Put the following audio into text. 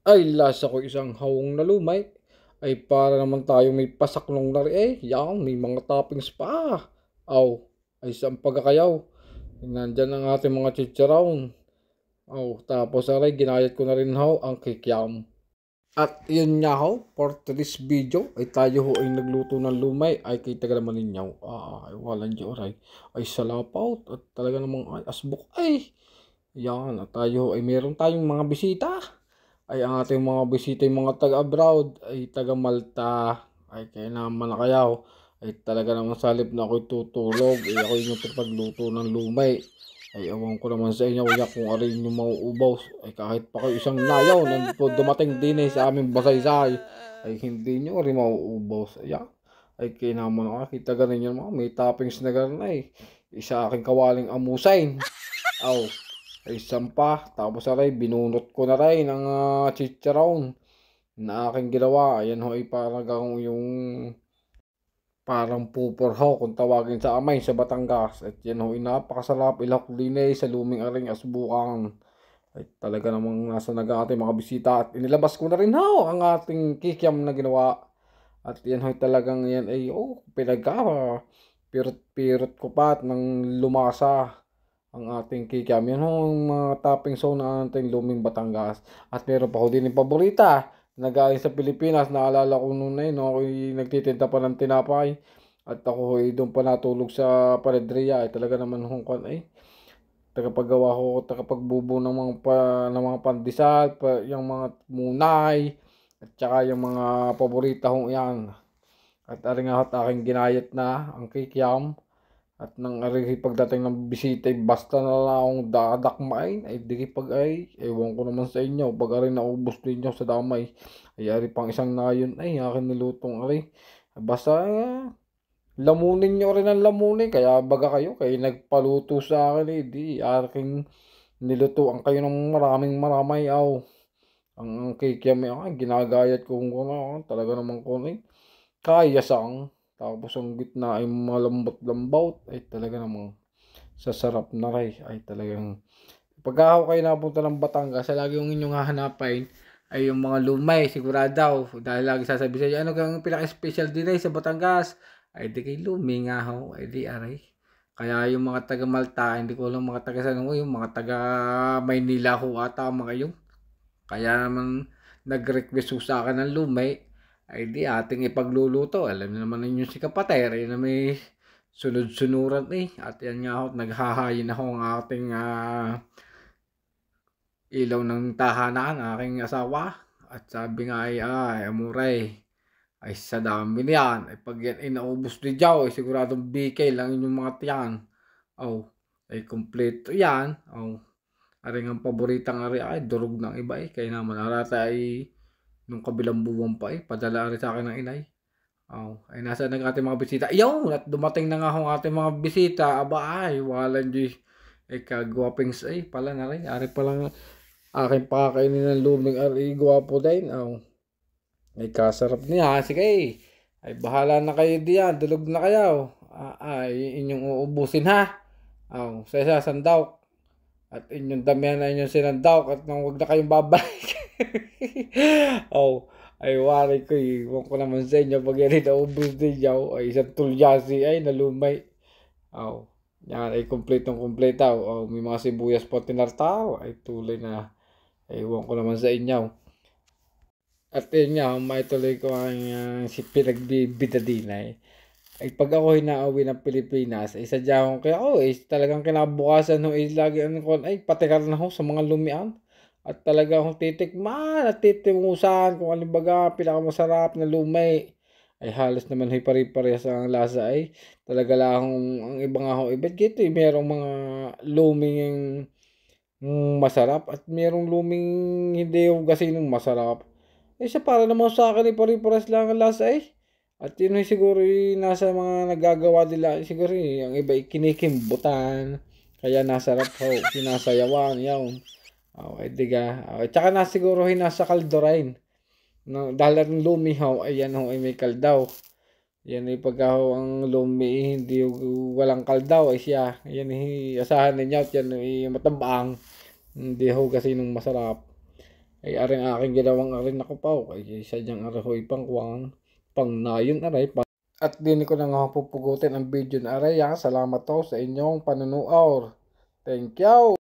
Ay lasa ko isang hawong na lumay. Ay para naman tayo may pasaklong na rin eh. Yan, may mga toppings pa. Aw, ay isang pagkakayaw. Nandyan ang ating mga chicharon. Aw, tapos aray, ginayat ko na rin haw ang kikiam. At yun nga ho, for this video ay tayo ho ay nagluto ng lumay ay kita ka naman ninyo. Ay walang di oray. Ay salapaw at talaga namang ay asbok ay. Yan, at tayo ho ay meron tayong mga bisita. Ay ang ating mga bisita yung mga taga-abroad ay taga-Malta. Ay kaya naman na kayaw. Ay talaga naman salip na ako'y tutulog. Ay ako yung pagluto ng lumay. Ay ewan ko naman sa inyo ya kung arin yung mauubaw. Ay kahit pa kayo isang nayaw na po dumating din eh sa aming basaysay. Ay hindi nyo rin mauubaw. Ay kaya naman nakakita ganin yun mga may toppings na ganin ay. Isa aking kawaling amusain. Aw. Ay sampa. Tapos aray binunot ko na rin ng chicharon na aking ginawa. Ayan ho ay parang yung parang pupurho kung tawagin sa amay sa Batangas. At yan ho, napakasarap ilak din sa luming aring asbukan. Ay talaga namang nasa naga ating mga bisita. At inilabas ko na rin ho ang ating kikiam na ginawa. At yan ho talagang yan ay pinagka pirot-pirot ko pa at nang lumasa ang ating kikiam. Yan ho ang mga toppings ho na ating luming Batangas. At meron pa ho din yung paborita na galing sa Pilipinas. Naalala ko noon na yun, ako'y nagtitinda pa ng tinapay. At ako ay doon pa natulog sa paredriya. Ay talaga naman hong kan ay tagapaggawa ko, tagapagbubo ng mga pandesal, yung mga munay, at saka yung mga paborita hong yan. At aring nga aking ginayat na ang kikiam. At nang aring pagdating ng bisita, basta na lang akong dadakmain, ay di pag ay, ewan ko naman sa inyo, pag aring naubos ninyo sa damay, ay ari pang isang nayon, ay aking nilutong ari. Basta, lamunin nyo rin ang lamunin, kaya baga kayo, kayo nagpaluto sa akin eh, di aking nilutuan kayo ng maraming maramay, aw. Ang kikiam ay, ginagayat ko kung talaga naman ko eh, kaya sang. Tapos ang gitna ay malambot-lambot ay talaga namang sasarap na rin. Ay talagang pagka kayo napunta ng Batangas, lagi yung inyong hahanapin ay yung mga lumay sigurado. Dahil lagi sasabi sa inyo, ano kang pinaka-special din ay sa Batangas? Ay di kay lumi nga ho, ay di aray. Kaya yung mga taga Malta, hindi ko alam mga taga San Juan, yung mga taga Maynila ho ata mga yun. Kaya naman nag-request sa akin ng lumay. Ay di ating ipagluluto. Alam niyo naman ninyo si Kapater, na may sunod-sunuran eh. At yan nga ho, naghahayin ako ang ating ilaw ng tahanan, aking asawa. At sabi nga ay amuray, ay sa dami niyan. Ay pag yan inaubos ni Jow, ay siguradong BK lang inyong mga tiyan. Ay kompleto yan. Aring ang paboritang ari ay durog ng iba eh. Kaya naman arata ay nung kabilang buwan pa eh. Padala rin sa akin ng inay. Ay nasa ng ating mga bisita. Ayaw! At dumating na nga akong ating mga bisita. Aba ay, walang di. Ay kagwapings ay pala na rin. Ari palang aking pakakainin ng luming ari gwapo din. Ay kasarap niya. Sige ay bahala na kayo diyan. Dulog na kayo. Ay inyong uubusin ha. Sa isa sandaw. At inyong damihan na inyong sinandaw at nang wag na kayong babalik. Ay wari ko eh. Huwag ko naman sa inyo pag yan naubos din yaw. Ay isang tulyasi ay nalumay. Yan ay kumpletong kumpleta. May mga sibuyas po tinartaw. Ay tuloy na. Ay huwag ko naman sa inyo. At yun nga, maituloy ko ang si pinagbibida din ay pag ako hinauwi ng Pilipinas, ay sadya akong kaya talagang kinabukasan ho, lagi ay patikar na ho sa mga lumian. At talaga akong titikman at titimusan kung anong baga pinakamasarap na lumay. Ay halos naman ay pare-parehas ang lasa ay. Talaga lang ang iba nga ho, iba't gito eh, merong mga luming masarap at merong luming hindi yung gasinong masarap. Siya para naman sa akin ay pare-parehas lang ang lasa eh. At yun ay siguro yung nasa mga nagagawa nila, siguro yung iba kinikimbutan, kaya nasarap ho, sinasayawan, yun. Ay diga. Tsaka na siguro yung nasa kaldo rin. No, dahil ang lumi ho, ayan ho ay may kaldaw. Yan ay pagka ho ang lumi, hindi walang kaldaw, ay siya. Yan ay asahan ninyo at yan ay matabang. Hindi ho kasi nung masarap. Ay aring aking ginawang arin ako pa. Ay sadyang arahoy pang nayon aray. At din ko na nga pupugutin ang video na aray. Salamat to sa inyong panunuor. Thank you.